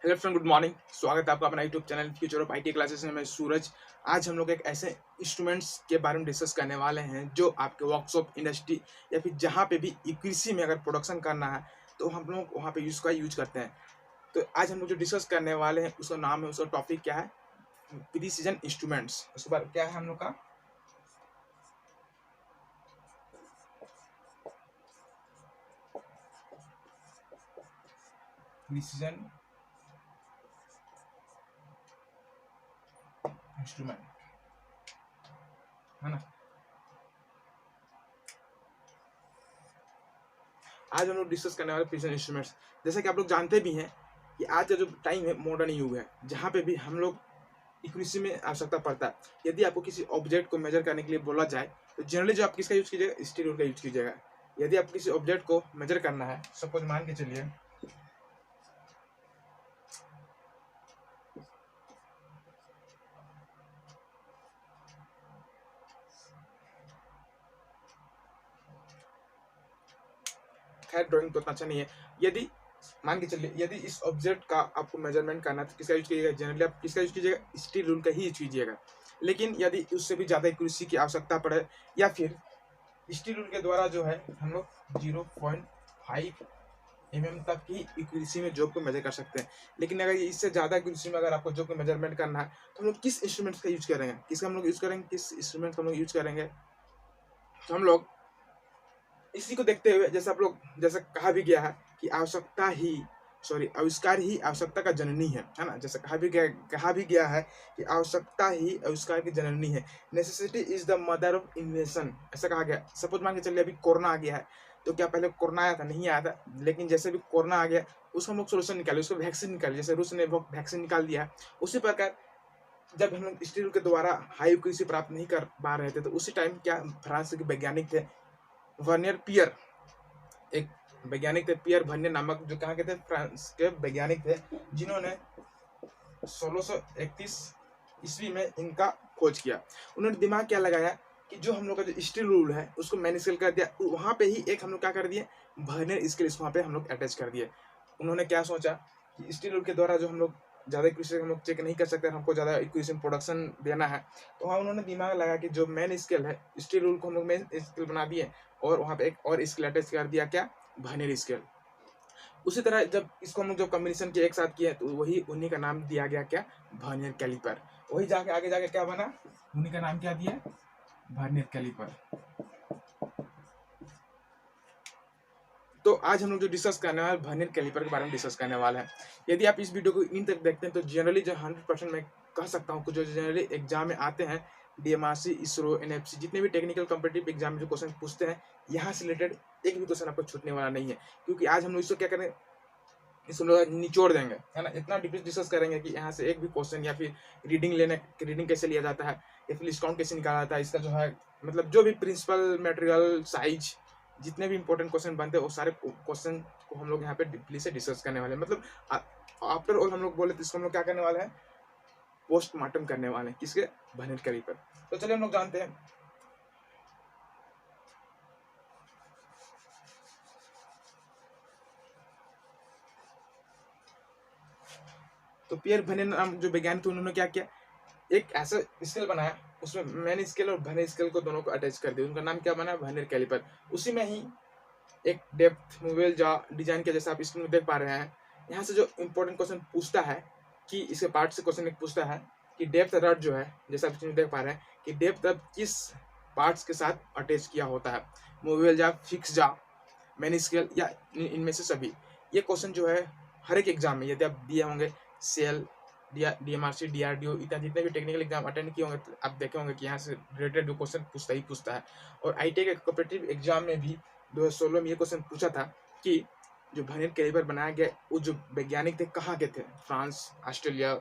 Hello friend, good morning. स्वागत है आपका अपना YouTube channel future of IT classes में। मैं सूरज। आज हम लोग एक ऐसे इंस्ट्रूमेंट्स के बारे में डिस्कस करने वाले हैं जो आपके वर्कशॉप इंडस्ट्री या फिर जहाँ पे भी कृषि में अगर प्रोडक्शन करना है तो हम लोग वहाँ पे यूज करते हैं। तो आज हम लोग जो डिस्कस करने वाले हैं उसका नाम है, उसका टॉपिक क्या है? Precision instruments. उसके बाद क्या है हम लोग का? प्रिसीजन इंस्ट्रूमेंट, है ना। आज हम लोग डिस्कस करने वाले प्रिसीजन इंस्ट्रूमेंट्स। जैसा कि आप लोग जानते भी हैं कि आज का जो टाइम है मॉडर्न युग है, जहाँ पे भी हम लोग इक्वेसी में आवश्यकता पड़ता है। यदि आपको किसी ऑब्जेक्ट को मेजर करने के लिए बोला जाए तो जनरली जो आप किसका यूज कीजिएगा, स्टील रूल का यूज कीजिएगा। यदि आपको किसी ऑब्जेक्ट को मेजर करना है, सपोज मान के चलिए खैर ड्राइंग तो उतना अच्छा नहीं है। यदि मान के चलिए यदि इस ऑब्जेक्ट का आपको मेजरमेंट करना है तो किसका यूज कीजिएगा? जनरली आप किसका यूज कीजिएगा? स्टील रूल का ही यूज कीजिएगा। लेकिन यदि उससे भी ज़्यादा एक्यूरेसी की आवश्यकता पड़े या फिर स्टील रूल के द्वारा जो है हम लोग 0.5 तक ही एक्यूरेसी में जॉब को मेजर कर सकते हैं। लेकिन अगर इससे ज़्यादा एक्यूरेसी में अगर आपको जॉब को मेजरमेंट करना है तो हम लोग किस इंस्ट्रूमेंट का यूज करेंगे? किसका हम लोग यूज करेंगे? किस इंस्ट्रूमेंट का हम लोग यूज करेंगे? तो हम लोग इसी को देखते हुए, जैसे आप लोग जैसे कहा भी गया है कि आविष्कार ही आवश्यकता का जननी है ना। जैसे कहा भी गया है कि आवश्यकता ही आविष्कार की जननी है। Necessity is the mother of invention, ऐसा कहा गया। सपोज मान के चलिए अभी कोरोना आ गया है, तो क्या पहले कोरोना आया था? नहीं आया था। लेकिन जैसे भी कोरोना आ गया उसका हम लोग सोल्यूशन निकाले, उसको वैक्सीन निकाले। जैसे रूस ने वैक्सीन निकाल दिया है, उसी प्रकार जब हम लोग स्टील के द्वारा हाई एक्यूरेसी प्राप्त नहीं कर पा रहे थे तो उसी टाइम क्या फ्रांस के वैज्ञानिक थे, वर्नियर पियर, एक वैज्ञानिक थे पियर वर्नियर नामक, जो कहाँ के थे? फ्रांस के वैज्ञानिक थे, जिन्होंने 1631 ईस्वी में इनका खोज किया। उन्होंने दिमाग क्या लगाया कि जो हम लोग का जो स्टील रूल है उसको मैनी स्केल कर दिया। वहाँ पे ही एक हम लोग क्या कर दिए, वर्नियर स्केल वहाँ पे हम लोग अटैच कर दिए। उन्होंने क्या सोचा कि स्टील रूल के द्वारा जो हम लोग ज़्यादा एक्यूरेसी हम लोग चेक नहीं कर सकते, हमको ज़्यादा एक्यूरेसी प्रोडक्शन देना है, तो वहाँ उन्होंने दिमाग लगा कि जो मेन स्केल है स्टील रूल को हम लोग मेन स्केल बना दिए और वहाँ पे एक और स्केल अटैच कर दिया, क्या? Vernier scale. उसी तरह जब इसको हम लोग जब कॉम्बिनेशन के एक साथ किए तो वही उन्हीं का नाम दिया गया, क्या? Vernier calliper. वही जाके आगे जाके क्या बना, उन्हीं का नाम क्या दिया? Vernier calliper. तो आज हम लोग जो डिस्कस करने वाले वर्नियर कैलिपर के बारे में डिस्कस करने वाले हैं। यदि आप इस वीडियो को इन तक देखते हैं तो जनरली जो 100% मैं कह सकता हूँ जो जनरली एग्जाम में आते हैं, डीएमआरसी, इसरो, एनएफसी, जितने भी टेक्निकल कॉम्पिटिटिव एग्जाम में जो क्वेश्चन पूछते हैं, यहाँ से रिलेटेड एक भी क्वेश्चन आपको छूटने वाला नहीं है। क्योंकि आज हम लोग इसको क्या करें, इसको लोग निचोड़ देंगे, है ना। इतना डीप डिस्कस करेंगे कि यहाँ से एक भी क्वेश्चन या फिर रीडिंग कैसे लिया जाता है या फिर डिस्काउंट कैसे निकाला जाता है, इसका जो है मतलब जो भी प्रिंसिपल मटेरियल साइज, जितने भी इंपॉर्टेंट क्वेश्चन बनते हैं वो सारे क्वेश्चन को हम लोग यहाँ पे डीपली से डिस्कस करने वाले हैं। मतलब आफ्टर ऑल हम लोग बोले तो इसको हम लोग क्या करने वाले हैं, पोस्टमार्टम करने वाले हैं। किसके? Vernier calliper. तो चलिए हम लोग जानते हैं। तो पियर वर्नियर नाम जो वैज्ञानिक थे उन्होंने क्या किया, एक ऐसा स्केल बनाया, उसमें मैन स्केल और वर्नियर स्केल को दोनों को अटैच कर दिया। उनका नाम क्या बना? Vernier calliper. उसी में ही एक डेप्थ मूवेल जा डिजाइन के, जैसा आप स्क्रीन में देख पा रहे हैं। यहाँ से जो इंपॉर्टेंट क्वेश्चन पूछता है कि इसके पार्ट से क्वेश्चन एक पूछता है कि डेप्थ रड जो है, जैसा आप स्क्रीन में देख पा रहे हैं, कि डेप्थ रड किस पार्ट्स के साथ अटैच किया होता है, मूवेल जा, फिक्स जा, मैन स्केल या इनमें से सभी। ये क्वेश्चन जो है हर एक एग्जाम में यदि आप दिए होंगे, सेल, डीएमआरसी, डीआरडीओ इत्यादि जितने भी टेक्निकल एग्जाम अटेंड किए होंगे तो आप देखे होंगे कि यहाँ से रिलेटेड जो क्वेश्चन पूछता ही पूछता है। और आईटी के कॉम्पिटिटिव एग्जाम में भी 2016 में ये क्वेश्चन पूछा था कि जो वर्नियर कैलिपर बनाया गया वो जो वैज्ञानिक थे कहाँ के थे? फ्रांस, ऑस्ट्रेलिया,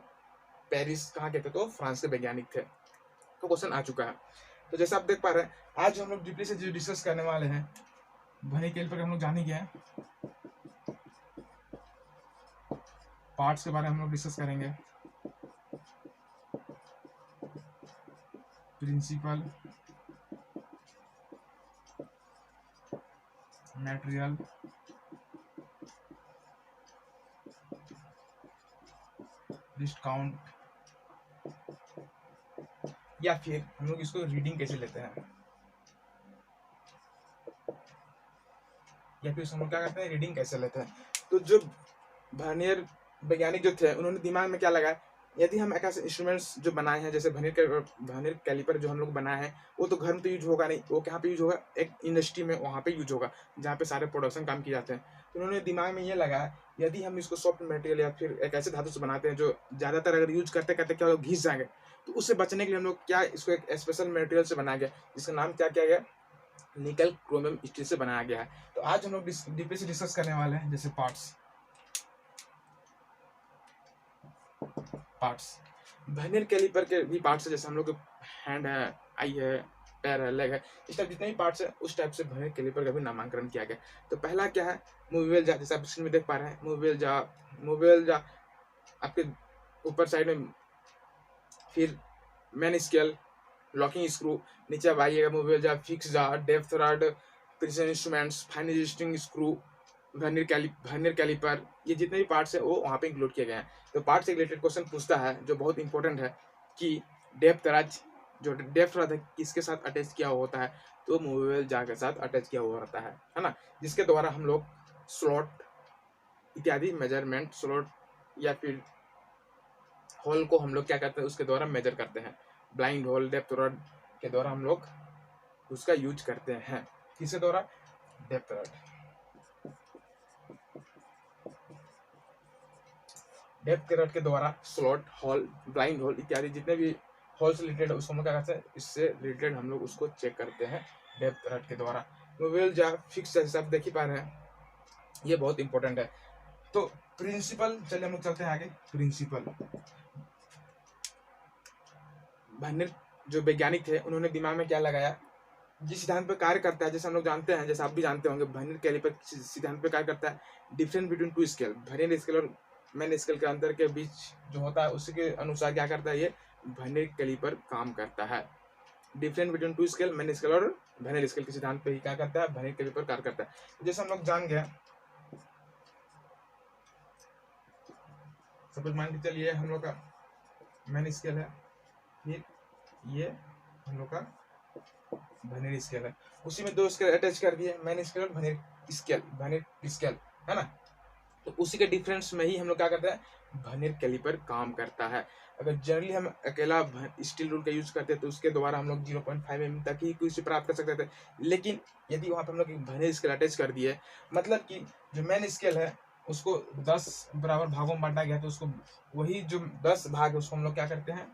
पेरिस, कहाँ के थे? तो फ्रांस के वैज्ञानिक थे। तो क्वेश्चन आ चुका है। तो जैसा आप देख पा रहे हैं, आज हम लोग डीपली से जो डिस्कस करने वाले हैं वर्नियर कैलिपर हम लोग जान ही गए हैं। पार्ट्स के बारे में हम लोग डिस्कस करेंगे, प्रिंसिपल, मटेरियल, लिस्ट काउंट, या फिर हम लोग इसको रीडिंग कैसे लेते हैं, या फिर हम लोग क्या करते हैं, रीडिंग कैसे लेते हैं। तो जो वर्नियर वैज्ञानिक जो थे उन्होंने दिमाग में क्या लगाया, यदि हम एक ऐसे इंस्ट्रूमेंट्स जो बनाए हैं जैसे वर्नियर कैलिपर जो हम लोग बनाए हैं, वो तो घर में तो यूज होगा नहीं, वो कहाँ पे यूज होगा, एक इंडस्ट्री में, वहाँ पे यूज होगा जहाँ पे सारे प्रोडक्शन काम किए जाते हैं। तो उन्होंने दिमाग में ये लगाया, यदि हम इसको सॉफ्ट मटेरियल या फिर एक ऐसे धातु से बनाते हैं जो ज़्यादातर अगर यूज करते करते क्या होगा, घिस जाएंगे, तो उससे बचने के लिए हम लोग क्या इसको एक स्पेशल मटेरियल से बनाया गया, जिसका नाम क्या किया गया, निकल क्रोमियम स्टील से बनाया गया है। तो आज हम लोग डीपली से डिस्कस करने वाले हैं जैसे पार्ट्स। वर्नियर कैलिपर के भी पार्ट्स है, जैसे हम लोग हैंड है, आई है, पैर है, लेग है, इस टाइप जितने भी पार्ट्स है उस टाइप से वर्नियर कैलिपर का भी नामांकन किया गया। तो पहला क्या है, मूवेबल जा, जैसे आप स्क्रीन में देख पा रहे हैं, मूवेबल जा आपके ऊपर साइड में, फिर मेन स्केल, लॉकिंग स्क्रू, नीचे अब आइएगा movable jaw, fix jaw, depth rod, precision instruments, fine adjusting screw, vernier calliper, ये जितने भी पार्ट्स है वो वहाँ पे इंक्लूड किए गए हैं। तो पार्ट से रिलेटेड क्वेश्चन पूछता है जो बहुत इंपॉर्टेंट है कि डेप्थ राज, जो डेप्थ रॉड है किसके साथ अटैच किया हुआ होता है, तो मूवेबल जा के साथ अटैच किया हुआ रहता है ना, जिसके द्वारा हम लोग स्लॉट इत्यादि मेजरमेंट, स्लॉट या फिर होल को हम लोग क्या करते हैं, उसके द्वारा मेजर करते हैं। ब्लाइंड होल, डेप्थ रॉड के द्वारा हम लोग उसका यूज करते हैं। किसके द्वारा, डेप्थ रॉड। डेप्थ रॉड के द्वारा स्लॉट, हॉल, ब्लाइंड होल इत्यादि जितने भी होल से रिलेटेड उसको हम क्या करते हैं, इससे रिलेटेड हम लोग उसको चेक करते हैं डेप्थ रॉड के द्वारा। मूवेबल जा, फिक्स जा, जैसे आप देख ही पा रहे हैं, ये बहुत इंपॉर्टेंट है। तो प्रिंसिपल, चलिए हम लोग चलते हैं आगे। प्रिंसिपल, वर्नियर जो वैज्ञानिक थे उन्होंने दिमाग में क्या लगाया, जिस सिद्धांत पर कार्य करता है, जैसे हम लोग जानते हैं, जैसे आप भी जानते होंगे, वर्नियर कैलिपर सिद्धांत पर कार्य करता है, difference between two scale, vernier scale और मेन स्केल के अंतर के बीच जो होता है उसके अनुसार क्या करता है, ये वर्नियर कैलिपर काम करता है। Difference between two scale, main scale और वर्नियर स्केल के सिद्धांत पे ही क्या करता है, वर्नियर कैलिपर कार्य करता है। जैसे हम लोग जान गए, सपोज मान के चलिए हम लोग का मेन स्केल है, फिर ये हम लोग का वर्नियर स्केल है, उसी में दो स्केल अटैच कर दिए, मेन स्केल और वर्नियर स्केल है ना। तो उसी के डिफरेंस में ही हम लोग क्या करते हैं, वर्नियर कैलिपर काम करता है। अगर जनरली हम अकेला स्टील रूल का यूज करते हैं तो उसके द्वारा हम लोग 0.5 mm तक ही कुछ प्राप्त कर सकते थे, लेकिन यदि वहाँ पर हम लोग वर्नियर स्केल अटैच कर दिए, मतलब कि जो मेन स्केल है उसको 10 बराबर भागों में बांटा गया, तो उसको वही जो 10 भाग है उसको हम लोग क्या करते हैं,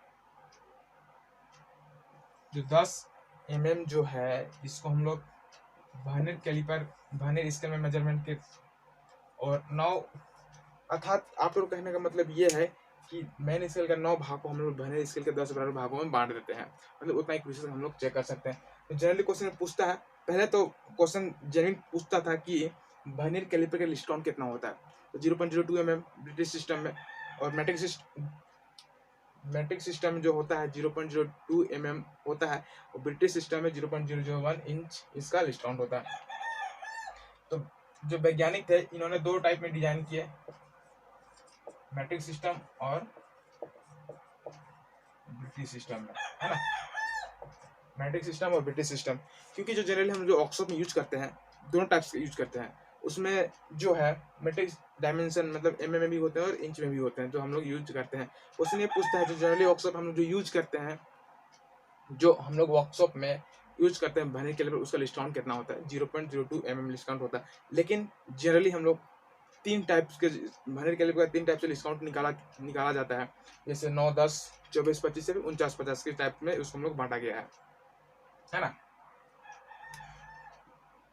जो 10 mm जो है इसको हम लोग वर्नियर कैलिपर, वर्नियर स्केल में मेजरमेंट के, और 9, अर्थात आप लोग कहने का मतलब ये है कि मेन स्केल का 9 भाग को हम लोग वर्नियर स्केल के 10 बराबर भागों में बांट देते हैं, मतलब उतना ही प्रीसिजन हम लोग चेक कर सकते हैं। तो जनरली क्वेश्चन पूछता है, पहले तो क्वेश्चन जनरली पूछता था कि वर्नियर कैलिपर का लिस्ट काउंट कितना होता है, तो 0.02 mm ब्रिटिश सिस्टम में, और मैट्रिक सिस्टम जो होता है 0.02 mm होता है, और ब्रिटिश सिस्टम में 0.001 इंच इसका लिस्ट काउंट होता है। तो जो वैज्ञानिक थे इन्होंने दो टाइप में डिजाइन किए, मैट्रिक सिस्टम और ब्रिटिश सिस्टम में, है ना, मैट्रिक सिस्टम और ब्रिटिश सिस्टम। क्योंकि जो जनरली हम जो वर्कशॉप में यूज करते हैं, दोनों टाइप्स के यूज करते हैं, उसमें जो है मैट्रिक डायमेंशन मतलब mm में भी होते हैं और इंच में भी होते हैं जो हम लोग यूज करते हैं। उसने पूछता है जो जनरली वर्कशॉप हम लोग जो यूज करते हैं, जो हम लोग वर्कशॉप में यूज करते हैं वर्नियर कैलिपर, उसका लिस्ट काउंट कितना होता है, 0.02 mm लिस्ट काउंट होता है। लेकिन जनरली हम लोग 3 टाइप्स के वर्नियर कैलिपर का 3 टाइप से लिस्ट काउंट निकाला जाता है, जैसे 9, 10, 24, 25 से 49, 50 के टाइप में उसको हम लोग बांटा गया है ना।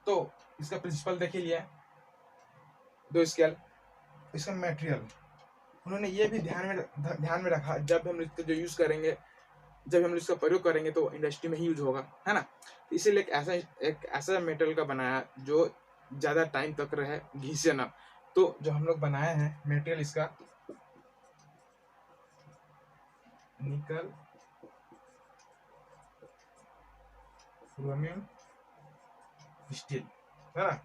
तो इसका प्रिंसिपल देख ही लिया, 2 स्केल, इसका मटेरियल उन्होंने ये भी ध्यान में रखा, जब हम इसका जो यूज करेंगे, जब हम इसका प्रयोग करेंगे तो इंडस्ट्री में ही यूज होगा, है ना। तो इसीलिए एक ऐसा मेटल का बनाया जो ज्यादा टाइम तक रहे, घिसे ना। तो जो हम लोग बनाए हैं मेटेरियल, इसका निकल क्रोमियम स्टील, है ना।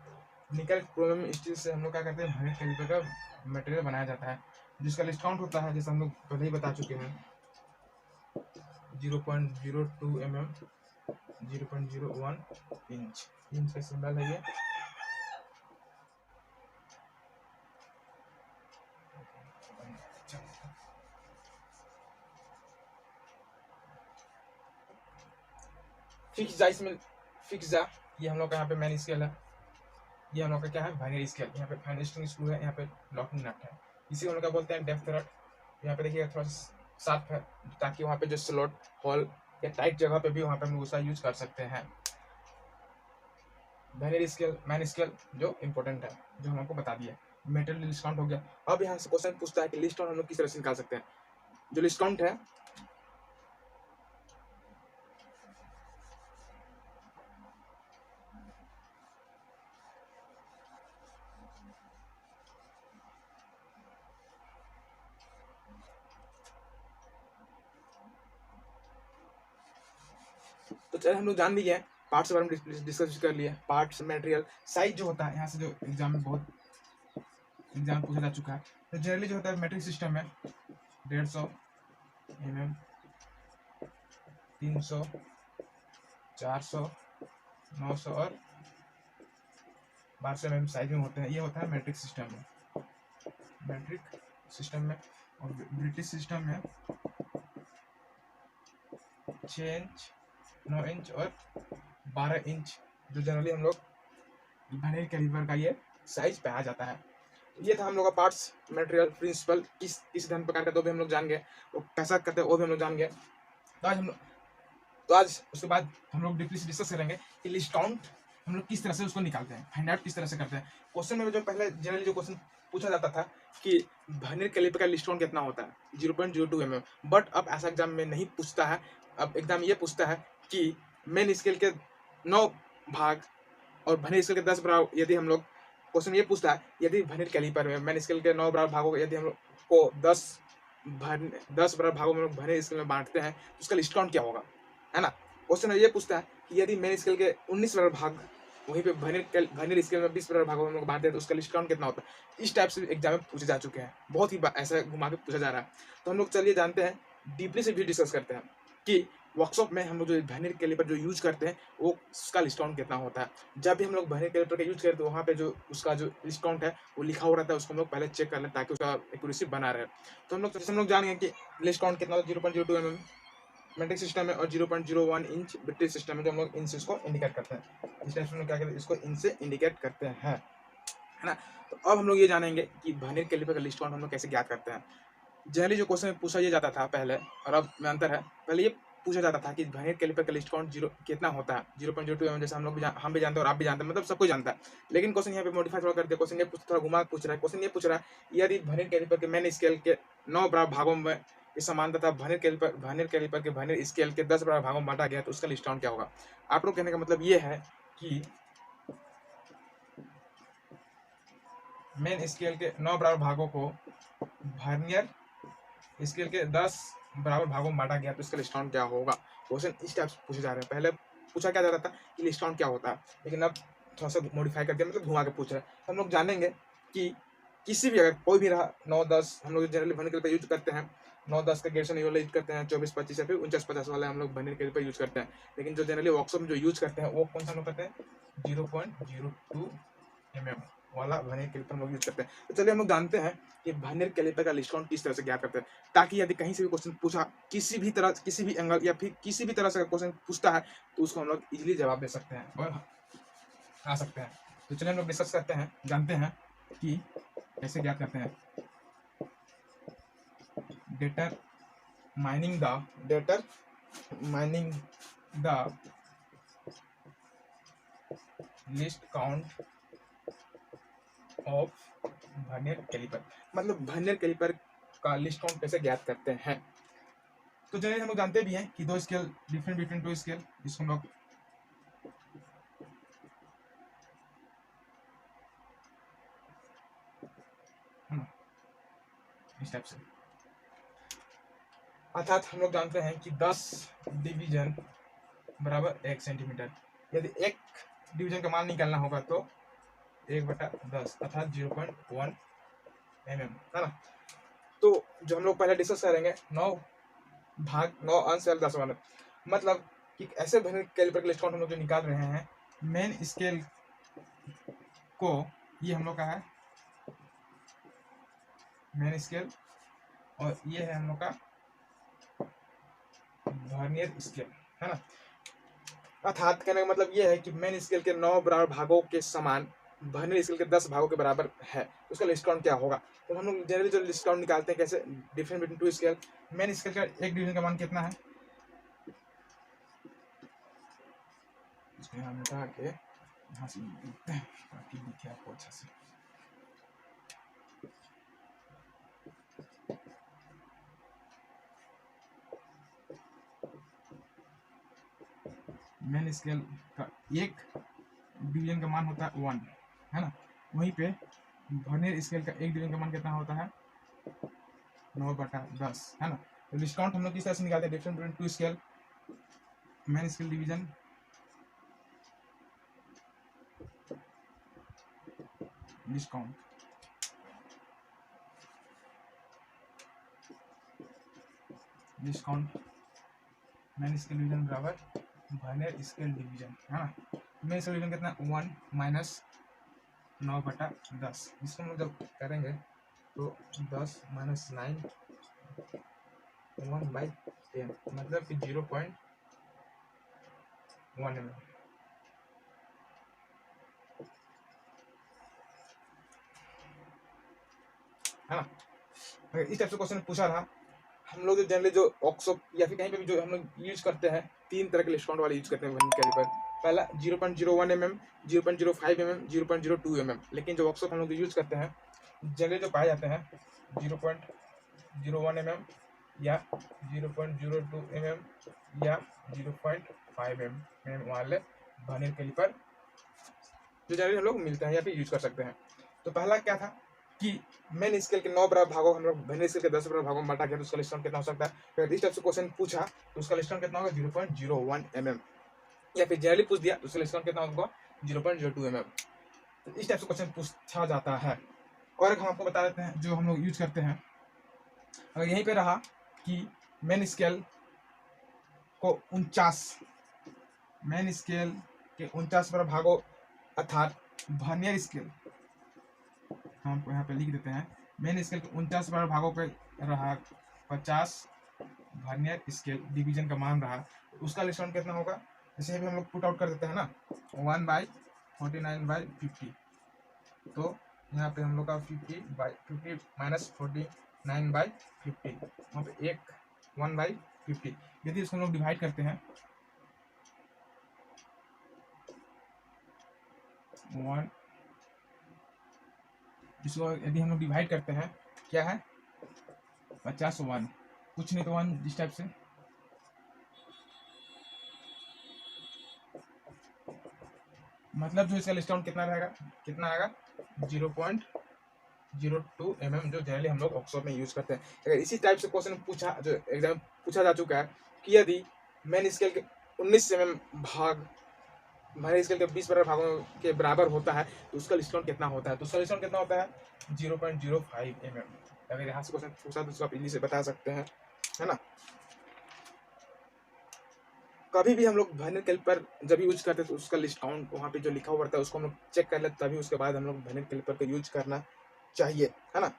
निकल क्रोमियम स्टील से हम लोग क्या करते हैं, वर्नियर कैलिपर का मटेरियल बनाया जाता है। जिसका लिस्ट काउंट होता है जैसे हम लोग पहले ही बता चुके हैं 0.02 mm, 0.01 इंच, इंच का सिंबल है ये। फिक्सा, इसमें फिक्सा ये हम लोग का यहाँ पे मेन स्केल है, ये हम लोग का क्या है बाइनरी स्केल, यहाँ पे फाइनेस्टिंग स्क्रू है, यहाँ पे लॉकिंग नट है, इसी को हम लोग का बोलते हैं डेप्थ रट। यहाँ पे देखिएगा थोड़ा साफ है ताकि वहाँ पे जो स्लॉट होल या टाइट जगह पे भी वहाँ पे हम लोग उसका यूज कर सकते हैं। बाइनरी स्केल, मैन स्केल जो इंपॉर्टेंट है जो हम आपको बता दिया। मेटेरियल लिस्ट काउंट हो गया। अब यहाँ से क्वेश्चन पूछता है कि लिस्ट काउंट हम लोग किस तरह से निकाल सकते हैं। जो लिस्ट काउंट है तो चलिए हम लोग जान भी गए, पार्ट्स के बारे में डिस्कस कर लिया। पार्ट्स, मटेरियल, साइज जो होता है यहाँ से जो एग्जाम में बहुत एग्जाम पूछा जा चुका है। तो जनरली जो होता है मैट्रिक सिस्टम में 150 mm, 300, 400, 900 और 1200 mm साइज में होते हैं। ये होता है मैट्रिक सिस्टम में, मैट्रिक सिस्टम में। और ब्रिटिश सिस्टम में 6 इंच, 9 इंच और 12 इंच जो जनरली हम लोग वर्नियर कैलिपर का ये साइज पाया जाता है। ये था हम लोग का पार्ट्स, मटेरियल, प्रिंसिपल, किस धन प्रकार का तो भी हम लोग जान गए, वो कैसा करते हैं वो भी हम लोग जान गए। तो आज उसके बाद हम लोग डीपली से डिस्कस करेंगे कि लिस्ट काउंट हम लोग किस तरह से उसको निकालते हैं, फाइंड आउट किस तरह से करते हैं। क्वेश्चन में जो पहले जनरली जो क्वेश्चन पूछा जाता था कि वर्नियर कैलिपर का लिस्ट काउंट कितना होता है 0.02 mm, बट अब ऐसा एग्जाम में नहीं पूछता है। अब एग्जाम ये पूछता है कि मेन स्केल के 9 भाग और वर्नियर स्केल के 10 बराबर, यदि हम लोग क्वेश्चन ये पूछता है यदि वर्नियर कैलिपर में मेन स्केल के 9 बराबर भागों को यदि हम लोग को 10 बराबर भागों में वर्नियर स्केल में बांटते हैं तो उसका लिस्ट काउंट क्या होगा, है ना। क्वेश्चन ये पूछता है कि यदि मेन स्केल के 19 बराबर भाग वहीं पे वर्नियर स्केल में 20 बराबर भागों में हम लोग बांटते हैं तो उसका लिस्ट काउंट कितना होता है। इस टाइप से एग्जाम में पूछे जा चुके हैं, बहुत ही ऐसा घुमा के पूछा जा रहा है। तो हम लोग चलिए जानते हैं, डीपली से भी डिस्कस करते हैं कि वर्कशॉप में हम लोग जो वर्नियर कैलिपर जो यूज करते हैं वो उसका लिस्ट काउंट कितना होता है। जब भी हम लोग वर्नियर कैलिपर का यूज करते हैं तो वहाँ पे जो उसका जो लिस्ट काउंट है वो लिखा हुआ रहता है, उसको हम लोग पहले चेक कर लें ताकि उसका एक्यूरेसी बना रहे। तो हम लोग जानेंगे कि लिस्ट काउंट कितना होता है 0.02 mm मैट्रिक सिस्टम में और 0.01 इंच ब्रिटिश सिस्टम में जो हम लोग इंच इसको इंडिकेट करते हैं। इस टाइप से हम लोग क्या करते हैं, इसको इंच से इंडिकेट करते हैं, है ना। तो अब हम लोग ये जानेंगे कि वर्नियर कैलिपर का लिस्ट काउंट हम लोग कैसे ज्ञात करते हैं। जनरली जो क्वेश्चन पूछा ये जाता था पहले और अब में अंतर है, पहले ये पूछा जाता था कि वर्नियर कैलिपर का लिस्ट काउंट कितना होता है 0.02 mm, जैसे हम भी जानते हैं और आप भी जानते हैं, मतलब सबको जानता है। लेकिन क्वेश्चन यहाँ पे मॉडिफाई थोड़ा करते हैं, क्वेश्चन ये थोड़ा घुमा पूछ रहा है। क्वेश्चन ये पूछ रहा है यदि वर्नियर कैलिपर के मेन स्केल के 9 बराबर भागों में इस समानता था वर्नियर कैलिपर के वर्नियर स्केल के 10 बराबर भागों में बांटा गया तो उसका लिस्ट काउंट क्या होगा। आप लोग कहने का मतलब ये है कि मेन स्केल के 9 बराबर भागों को वर्नियर स्केल के 10 बराबर भागों में बांटा गया तो इसका लिस्ट काउंट क्या होगा। क्वेश्चन इस टाइप से पूछे जा रहे हैं। पहले पूछा क्या जा रहा था कि लिस्ट काउंट क्या होता है, लेकिन अब थोड़ा सा मॉडिफाई करके मतलब घुमा के पूछ रहे हैं। हम लोग जानेंगे कि किसी भी अगर कोई भी रहा 9-10 हम लोग जनरली वर्नियर कैलिपर यूज करते हैं, 9-10 का ग्रेडेशन वाला यूज करते हैं, 24-25 या फिर 49-50 वाला हम लोग वर्नियर कैलिपर यूज करते हैं। लेकिन जो जनरली वर्कशॉप में जो यूज करते हैं वो कौन सा हम लोग करते हैं 0.02 mm वाला वर्नियर कैलिपर हम लोग यूज करते हैं। तो चलिए हम लोग जानते हैं कि वर्नियर कैलिपर का लिस्ट काउंट किस तरह से ज्ञात करते हैं, ताकि यदि कहीं से भी क्वेश्चन पूछा किसी भी तरह, किसी भी एंगल या फिर किसी भी तरह से क्वेश्चन पूछता है तो उसको हम लोग इजीली जवाब दे सकते हैं और आ सकते हैं। तो चलिए हम लोग डिस्कस करते हैं, जानते हैं कि कैसे ज्ञात करते हैं। determining the list count of vernier calliper, मतलब वर्नियर कैलिपर का लिस्ट काउंट कैसे ज्ञात करते हैं। तो जनरली हम लोग जानते भी हैं कि दो scale different between two scale, जिसको हम लोग इस टाइप से, अर्थात हम लोग जानते हैं कि 10 डिवीजन बराबर 1 सेंटीमीटर। यदि एक डिवीजन का मान निकालना होगा तो 1/10 अर्थात 0.1 mm, है ना। तो जो हम लोग पहले डिस्कस करेंगे 9 भाग 9 अंश और 10 वन, मतलब कि ऐसे वर्नियर कैलिपर का लिस्ट काउंट हम लोग जो निकाल रहे हैं मेन स्केल को, ये हम लोग का है मेन स्केल और ये है हम लोग का वर्नियर स्केल, है ना। अर्थात कहने का मतलब ये है कि मेन स्केल के 9 बराबर भागों के समान वर्नियर स्केल के 10 भागों के बराबर है, उसका लिस्ट काउंट क्या होगा। तो हम लोग जनरली जो लिस्ट काउंट निकालते हैं कैसे, difference between two scale, main scale का एक डिवीजन का मान कितना है, इसको यहाँ मिटा के यहाँ से लिखते हैं ताकि दिखे आपको अच्छा से। मेन स्केल का एक डिवीजन का मान होता है 1, है ना। वहीं पे वर्नियर स्केल का एक डिवीजन का मान कितना होता है 9/10, है ना। तो डिस्काउंट हम लोग किस तरह से निकालते हैं, difference between two scale, main scale division discount, discount main scale division बराबर वर्नियर स्केल डिवीजन, है ना। मेन स्केल डिवीजन कितना 1 माइनस 9/10, इसको हम लोग जब करेंगे तो 10 माइनस 9 1/10, मतलब कि 0.1 mm, है ना। अगर इस टाइप से क्वेश्चन पूछा था, हम लोग जो जनरली जो ऑक्सो या फिर कहीं पे भी जो हम लोग यूज करते हैं, 3 तरह के लिस्ट काउंट वाले यूज करते हैं वर्नियर कैलिपर। पहला 0.01 mm, 0.05 mm, 0.02 mm, लेकिन जो ऑक्सो हम लोग यूज करते हैं जनरली जो पाए जाते हैं 0.01 mm या 0.02 mm या 0.5 mm वाले वर्नियर कैलिपर जो जनरली हम लोग मिलते हैं या फिर यूज कर सकते हैं। तो पहला क्या था कि मेन स्केल के 9 बराबर भागों हम लोग वर्नियर स्केल के 10 बराबर भागों में बांटा गया, तो उसका लिस्ट काउंट कितना हो सकता है। अगर इस टाइप से क्वेश्चन पूछा तो उसका लिस्ट काउंट कितना होगा 0.01 mm, या फिर जनरली पूछ दिया तो उसका लिस्ट काउंट कितना होगा 0.02 mm। तो इस टाइप से क्वेश्चन पूछा जाता है। और एक हम आपको बता देते हैं जो हम लोग यूज करते हैं, अगर यहीं पे रहा कि मेन स्केल को 49, मेन स्केल के 49 बराबर भागों अर्थात वर्नियर स्केल, हम आपको यहाँ पे लिख देते हैं, मेन स्केल के 49 बराबर भागों पे रहा 50 वर्नियर स्केल डिवीजन का मान रहा, तो उसका लिस्ट काउंट कितना होगा। जैसे अभी हम लोग पुट आउट कर देते हैं ना 1/49/50, तो यहाँ पे हम लोग का 50 माइनस 49/50, वहाँ पे एक 1/50, यदि इसको हम लोग डिवाइड करते हैं 1, इसको यदि हम लोग डिवाइड करते हैं क्या है 50 1, कुछ नहीं तो 1 इस टाइप से, मतलब जो इसका लिस्ट काउंट कितना रहेगा, कितना आएगा 0.02 mm, जो जनरली हम लोग ऑक्सफोर्ड में यूज करते हैं। अगर इसी टाइप से क्वेश्चन पूछा जो एग्जाम पूछा जा चुका है कि यदि मेन स्केल के 19 mm भाग वर्नियर स्केल के 20 बराबर भागों के बराबर होता है, तो उसका लिस्ट काउंट कितना होता है। तो उसका लिस्ट काउंट कितना होता है 0.05 mm। अगर यहाँ से क्वेश्चन पूछा तो उसको आप इजीली से बता सकते हैं, है ना। कभी भी हम लोग वर्नियर कैलिपर जब यूज करते हैं तो उसका लिस्ट काउंट वहाँ पे जो लिखा हुआ रहता है उसको हम लोग चेक कर लेते, तभी उसके बाद हम लोग वर्नियर कैलिपर का यूज करना चाहिए, है ना।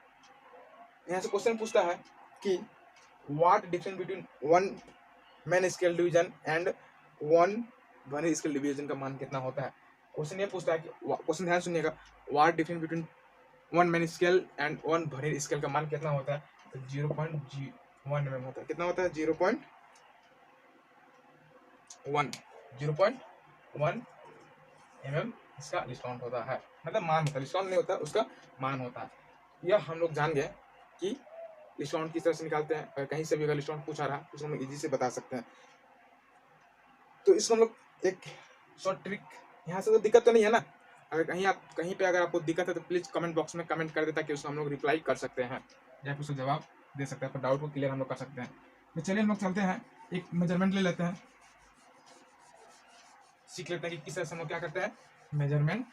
यहाँ से क्वेश्चन पूछता है कि what difference between 1 main scale division and 1 vernier scale division का मान कितना होता है। क्वेश्चन ये पूछता है कि क्वेश्चन ध्यान सुनिएगा, what difference between 1 main scale and 1 vernier scale का मान कितना होता है, तो 0.01 mm होता है। कितना होता है 0.1 mm इसका लिस्ट काउंट होता है, मतलब मान होता है, लिस्ट काउंट नहीं होता उसका मान होता है। यह हम लोग जान गए कि लिस्ट काउंट किस तरह से निकालते हैं। अगर कहीं से भी अगर लिस्ट काउंट पूछा रहा तो उसको हम लोग इजी से बता सकते हैं। तो इसको हम लोग एक शॉर्ट ट्रिक, यहाँ से तो दिक्कत तो नहीं है ना। अगर कहीं पे अगर आपको दिक्कत है तो प्लीज कमेंट बॉक्स में कमेंट कर दे, ताकि उसको हम लोग रिप्लाई कर सकते हैं या फिर उसको जवाब दे सकते हैं, डाउट को क्लियर हम लोग कर सकते हैं। तो चलिए हम लोग चलते हैं, एक मेजरमेंट ले लेते हैं, सीख लेते हैं कि किस तरह से हम लोग क्या करते हैं मेजरमेंट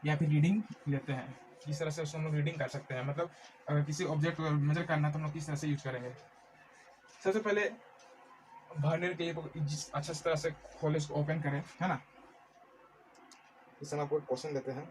या फिर रीडिंग लेते हैं। किस तरह से उसको हम लोग रीडिंग कर सकते हैं, मतलब अगर किसी ऑब्जेक्ट को मेजर करना है तो हम लोग किस तरह से यूज करेंगे। सबसे पहले वर्नियर कैली को अच्छा तरह से खोले, इसको ओपन करें, है ना। इस समय आपको क्वेश्चन देते हैं।